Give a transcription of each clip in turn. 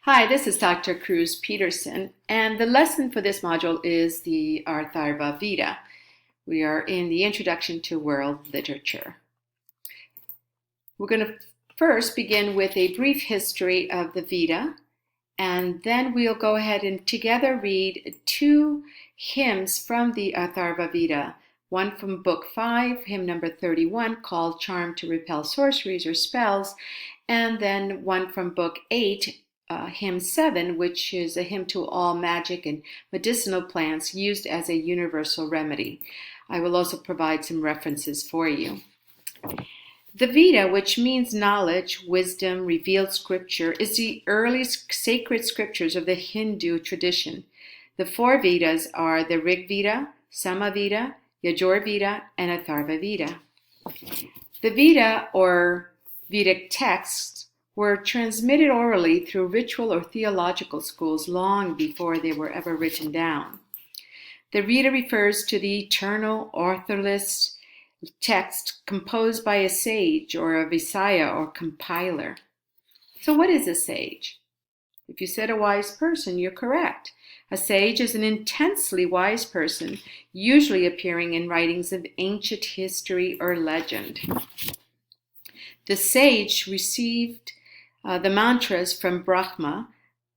Hi, this is Dr. Cruz Peterson, and the lesson for this module is the Atharva Veda. We are in the Introduction to World Literature. We're going to first begin with a brief history of the Veda, and then we'll go ahead and together read two hymns from the Atharva Veda. One from Book 5, hymn number 31, called Charm to Repel Sorceries or Spells, and then one from Book 8, hymn 7, which is a hymn to all magic and medicinal plants used as a universal remedy. I will also provide some references for you. The Veda, which means knowledge, wisdom, revealed scripture, is the earliest sacred scriptures of the Hindu tradition. The four Vedas are the Rig Veda, Sama Veda, Yajur Veda, and Atharva Veda. The Veda, or Vedic texts, were transmitted orally through ritual or theological schools long before they were ever written down. The Veda refers to the eternal, authorless text composed by a sage or a Visaya or compiler. So what is a sage? If you said a wise person, you're correct. A sage is an intensely wise person, usually appearing in writings of ancient history or legend. The sage received the mantras from Brahma,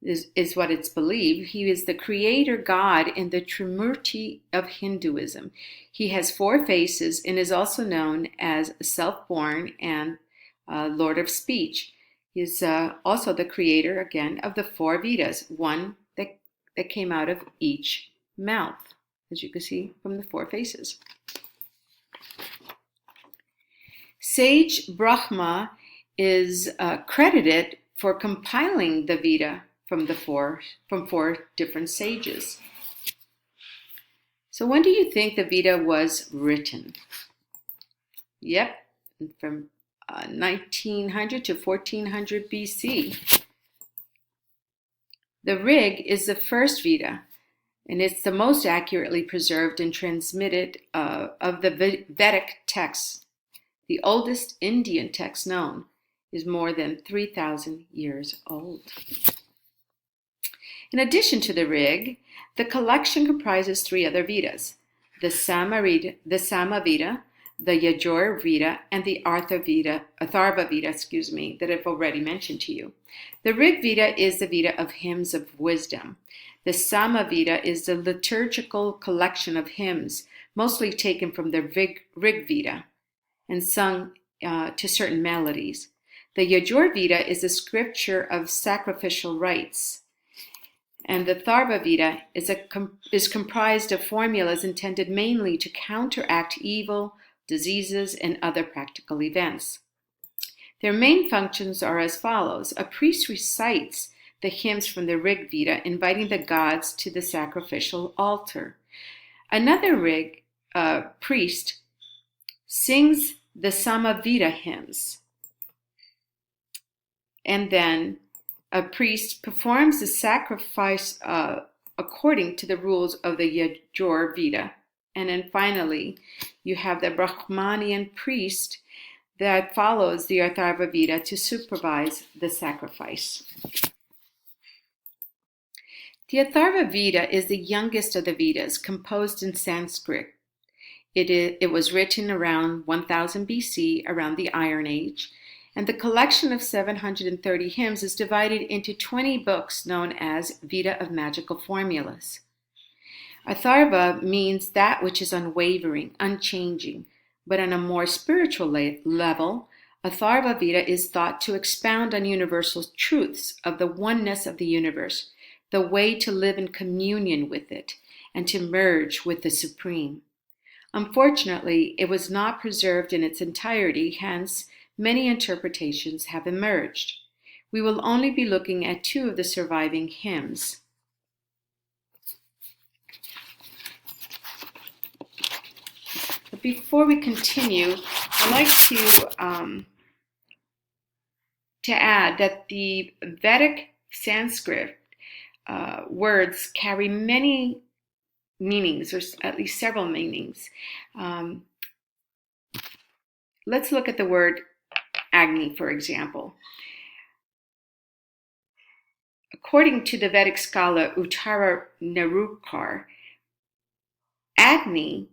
is what it's believed. He is the creator god in the Trimurti of Hinduism. He has four faces and is also known as self-born and Lord of Speech. He is also the creator, again, of the four Vedas, one that came out of each mouth, as you can see from the four faces. Sage Brahma is credited for compiling the Veda from four different sages. So when do you think the Veda was written? Yep, from 1900 to 1400 BC. The Rig is the first Veda, and it's the most accurately preserved and transmitted of the Vedic texts. The oldest Indian text known is more than 3,000 years old. In addition to the Rig, the collection comprises three other Vedas: the Sama Veda, the Yajur Veda, and the Atharva Veda, that I've already mentioned to you. The Rig Veda is the Veda of hymns of wisdom. The Sama Veda is the liturgical collection of hymns, mostly taken from the Rig Veda and sung to certain melodies. The Yajur Veda is a scripture of sacrificial rites. And the Atharva Veda is comprised of formulas intended mainly to counteract evil, diseases, and other practical events. Their main functions are as follows. A priest recites the hymns from the Rig Veda, inviting the gods to the sacrificial altar. Another Rig priest sings the Sama Veda hymns, and then a priest performs the sacrifice according to the rules of the Yajur Veda. And then finally, you have the Brahmanian priest that follows the Atharva Veda to supervise the sacrifice. The Atharva Veda is the youngest of the Vedas, composed in Sanskrit. It was written around 1000 BC, around the Iron Age, and the collection of 730 hymns is divided into 20 books known as Veda of Magical Formulas. Atharva means that which is unwavering, unchanging, but on a more spiritual level, Atharva Veda is thought to expound on universal truths of the oneness of the universe, the way to live in communion with it, and to merge with the Supreme. Unfortunately, it was not preserved in its entirety, hence, many interpretations have emerged. We will only be looking at two of the surviving hymns. But before we continue, I'd like to add that the Vedic Sanskrit words carry many meanings, or at least several meanings. Let's look at the word Agni, for example. according to the Vedic scholar Uttara Nerurkar, Agni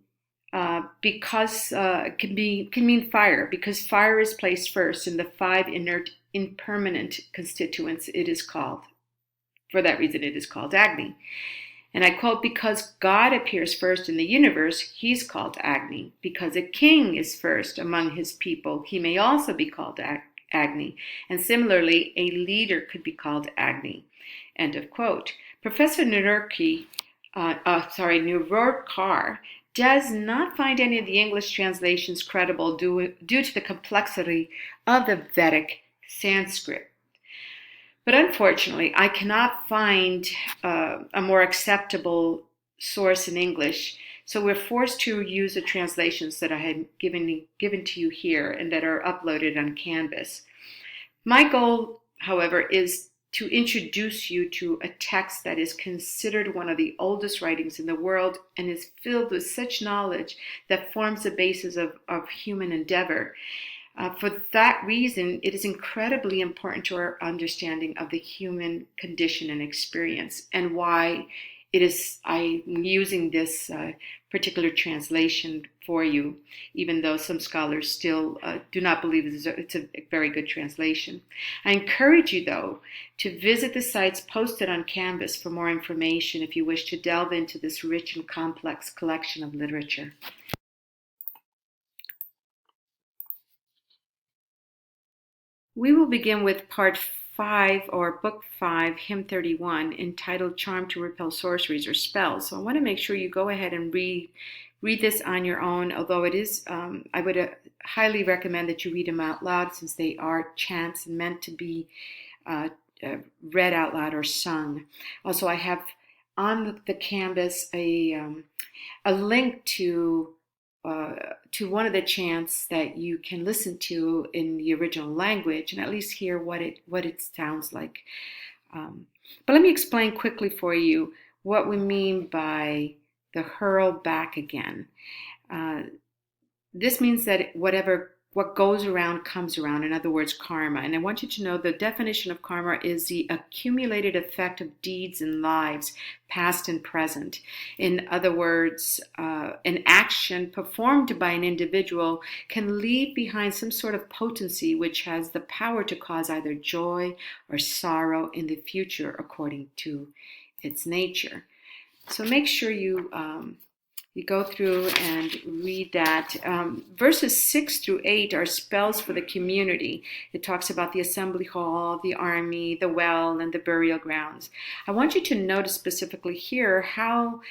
because can mean fire, because fire is placed first in the five inert impermanent constituents. It is called, for that reason, it is called Agni. And I quote, because God appears first in the universe, he's called Agni. Because a king is first among his people, he may also be called Agni. And similarly, a leader could be called Agni. End of quote. Professor Nerurkar does not find any of the English translations credible due to the complexity of the Vedic Sanskrit. But unfortunately, I cannot find a more acceptable source in English, so we're forced to use the translations that I had given to you here and that are uploaded on Canvas. My goal, however, is to introduce you to a text that is considered one of the oldest writings in the world and is filled with such knowledge that forms the basis of human endeavor. For that reason, it is incredibly important to our understanding of the human condition and experience, and why I'm using this particular translation for you, even though some scholars still do not believe it's a very good translation. I encourage you, though, to visit the sites posted on Canvas for more information if you wish to delve into this rich and complex collection of literature. We will begin with part 5 or book 5, hymn 31, entitled Charm to Repel Sorceries or Spells. So I want to make sure you go ahead and read this on your own, although it is, I would highly recommend that you read them out loud since they are chants and meant to be read out loud or sung. Also, I have on the Canvas a link to one of the chants that you can listen to in the original language and at least hear what it sounds like. But let me explain quickly for you what we mean by the hurl back again. This means that what goes around comes around, in other words, karma. And I want you to know the definition of karma is the accumulated effect of deeds and lives, past and present. In other words, an action performed by an individual can leave behind some sort of potency which has the power to cause either joy or sorrow in the future according to its nature. So make sure you go through and read that. Verses 6 through 8 are spells for the community. It talks about the assembly hall, the army, the well, and the burial grounds. I want you to notice specifically here how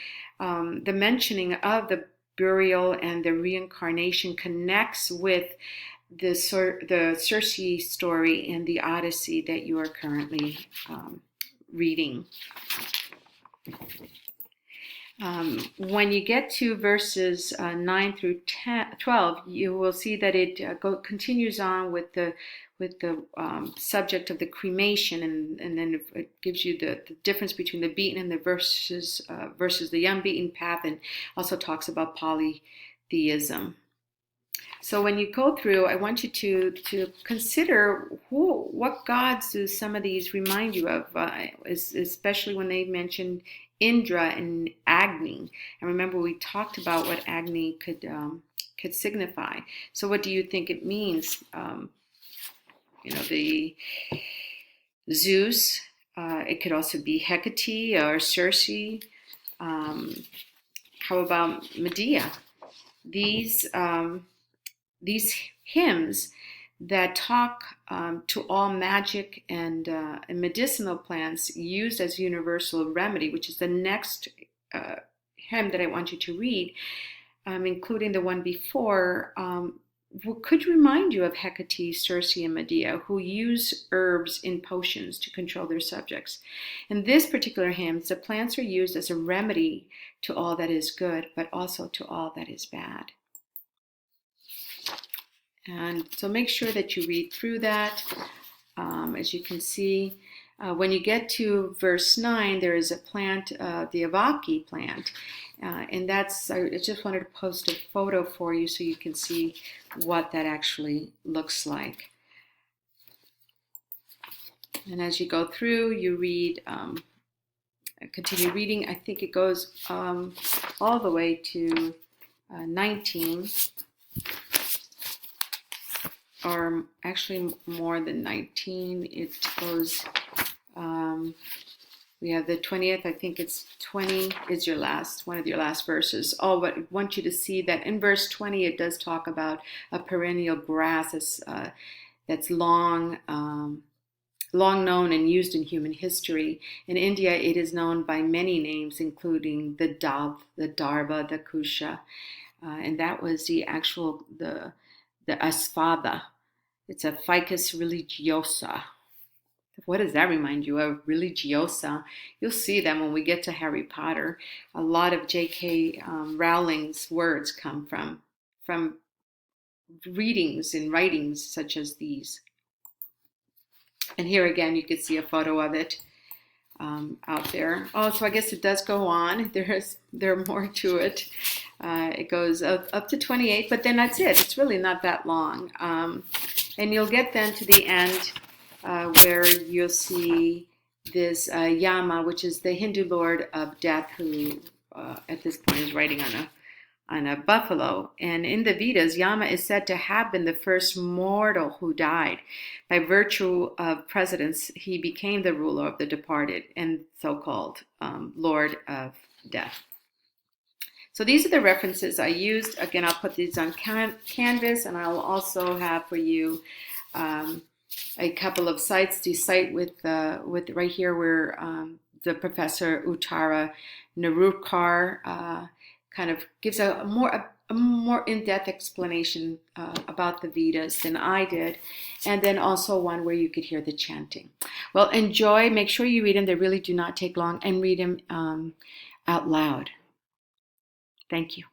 the mentioning of the burial and the reincarnation connects with the Circe story in the Odyssey that you are currently reading. When you get to verses 9 through 12, you will see that it continues on with the subject of the cremation, and then it gives you the difference between the beaten and the versus the unbeaten path, and also talks about polytheism. So when you go through, I want you to consider what gods do some of these remind you of, especially when they mention Indra and Agni. And remember, we talked about what Agni could signify. So what do you think it means? The Zeus. It could also be Hecate or Circe. How about Medea? These hymns that talk to all magic and medicinal plants used as universal remedy, which is the next hymn that I want you to read, including the one before, could remind you of Hecate, Circe, and Medea, who use herbs in potions to control their subjects. In this particular hymn, the plants are used as a remedy to all that is good, but also to all that is bad. And so make sure that you read through that. As you can see, when you get to verse 9, there is a plant, the Avaki plant. And I just wanted to post a photo for you so you can see what that actually looks like. And as you go through, you read, continue reading. I think it goes all the way to 19, or actually more than 19. It goes, we have the 20th, I think it's 20 is your last, one of your last verses. Oh, but I want you to see that in verse 20, it does talk about a perennial grass that's long known and used in human history. In India, it is known by many names, including the Dav, the Darba, the Kusha, and that was the Asfada. It's a Ficus religiosa. What does that remind you of? Religiosa. You'll see that when we get to Harry Potter. A lot of J.K. Rowling's words come from readings and writings such as these. And here again, you can see a photo of it out there. Oh, so I guess it does go on. There are more to it. It goes up to 28, but then that's it. It's really not that long. And you'll get then to the end where you'll see this Yama, which is the Hindu lord of death, who at this point is riding on a buffalo. And in the Vedas, Yama is said to have been the first mortal who died. By virtue of precedence, he became the ruler of the departed and so-called Lord of Death. So these are the references I used. Again, I'll put these on Canvas, and I'll also have for you a couple of sites to cite with right here where the professor Uttara Nerurkar kind of gives a more in-depth explanation about the Vedas than I did, and then also one where you could hear the chanting. Well, enjoy. Make sure you read them. They really do not take long, and read them out loud. Thank you.